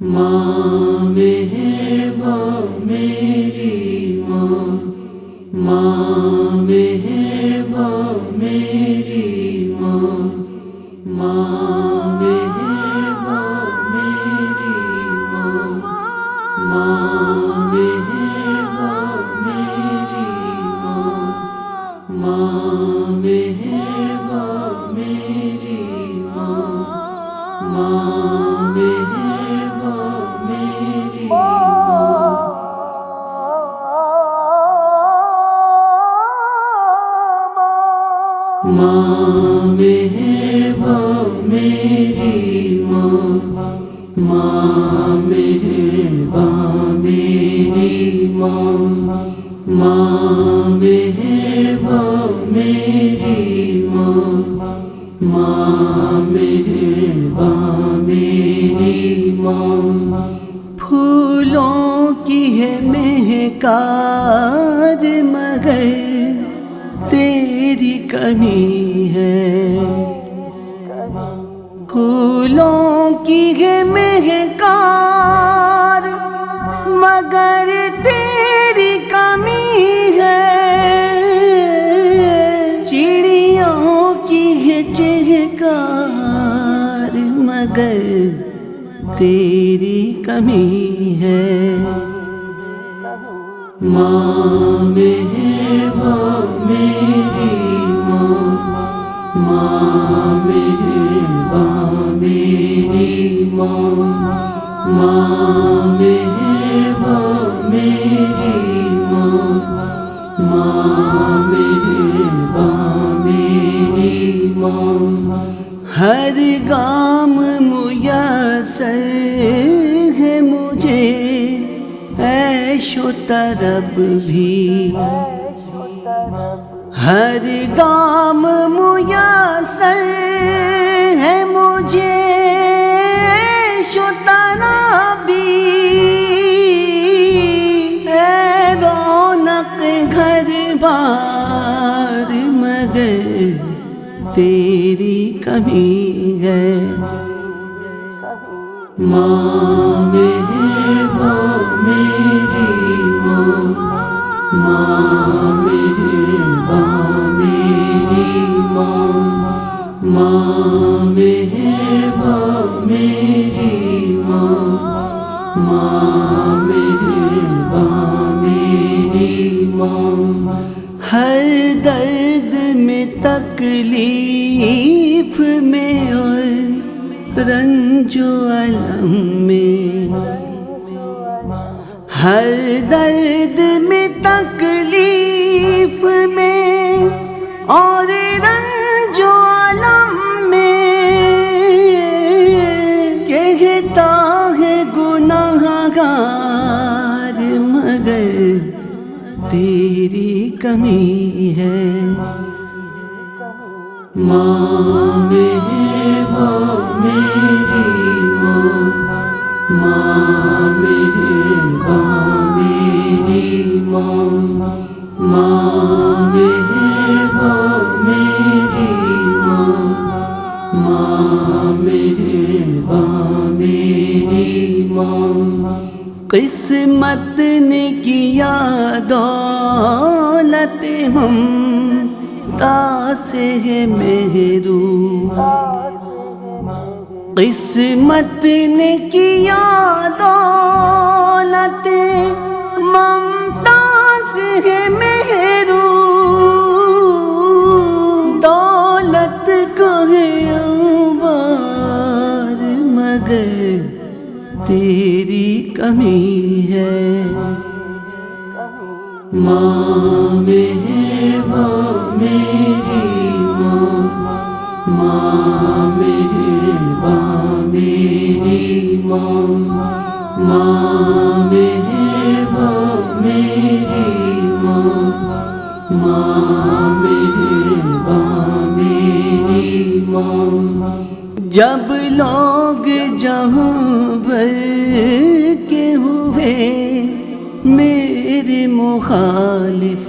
ماں مہرباں میری ماں، ماں مہرباں میری ماں، ماں مہرباں میری ماں، ماں مہرباں میری ماں، ماں مہرباں میری ماں، ماں مہرباں میری ماں۔ ماں مہرباں میری ماں، ماں مہرباں میری ماں، ماں مہرباں میری ماں، ماں مہرباں میری ماں۔ پھولوں کی ہے مہکار مگر تیری کمی ہے، پھولوں کی ہے مہکار مگر تیری کمی ہے، چڑیوں کی ہے چہکار مگر تیری کمی ہے۔ ماں مہرباں میری ماں، ماں مہرباں میری ماں، ماں مہرباں میری ماں، ماں مہرباں میری ماں۔ ہر گام میسر ہے مجھے عیش و طرب بھی، ہر گام میسر ہے مجھے عیش و طرب بھی، اے رونق گھر بار مگر تیری کمی ہے۔ ماں مہرباں میری ماں، ماں مہرباں میری ماں، ماں مہرباں میری ماں، ماں مہرباں میری ماں۔ ہر درد میں تکلیف میں اور رنج و الم میں، ہر درد میں تکلیف میں اور رنج و الم میں، کہتا ہے گناہ گار مگر تیری کمی ہے۔ ماں مہرباں میری ماں، ماں مہرباں میری ماں، ماں مہرباں میری ماں، ماں مہرباں میری ماں۔ قسمت نے کیا دولت ممتا سے ہے محروم، قسمت نے کیا دولت ممتا سے ہے محروم، دولت کا ہے انبار مگر تیری کمی ہے۔ ماں مہرباں میری ماں، ماں مہرباں میری ماں، ماں مہرباں میری ماں، ماں مہرباں میری ماں۔ جب لوگ جہاں بھر کے ہوئے میرے مخالف،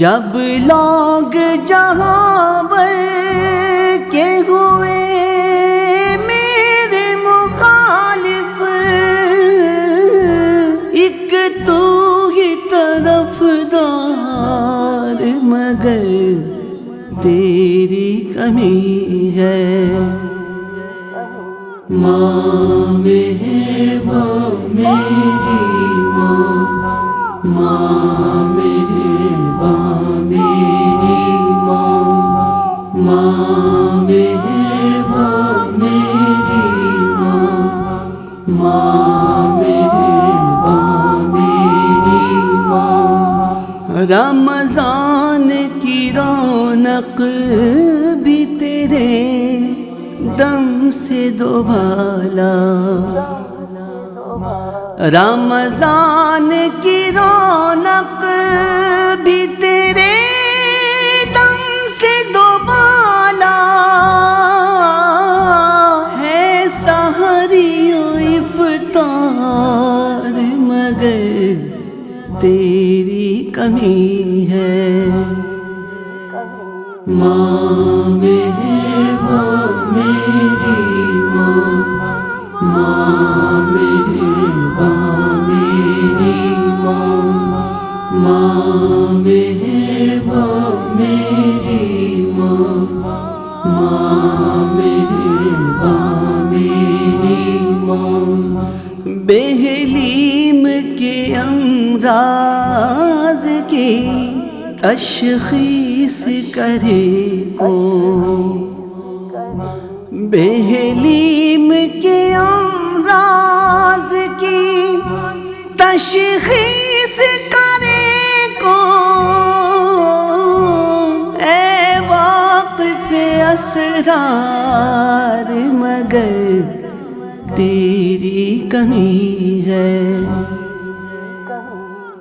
جب لوگ جہاں بھر کے ہوئے میرے مخالف، ہے ماں مہرباں میری ماں ماں مہرباں میری ماں ماں مہرباں میری ماں ماں مہرباں میری ماں رمضان کی رونق بھی تیرے دم سے دوبالا رمضان کی رونق بھی تیرے دم سے دوبالا ہے سحری و افطار مگر تیری کمی ہے ماں مہرباں میری ماں ماں مہرباں میری ماں ماں مہرباں میری ماں ماں مہرباں میری ماں بے حلیم کے امراض کی تشخیص کرے کو بے حلیم کے امراض کی تشخیص کرے کو اے واقف اسرار مگر تیری کمی ہے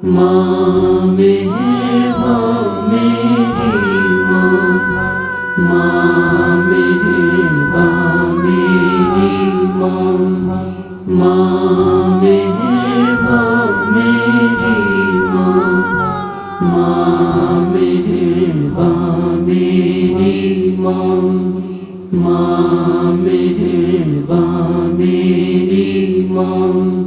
ماں مہرباں میری ماں ماں مہرباں میری ماں ماں مہرباں میری ماں ماں مہرباں میری ماں ماں مہرباں میری ماں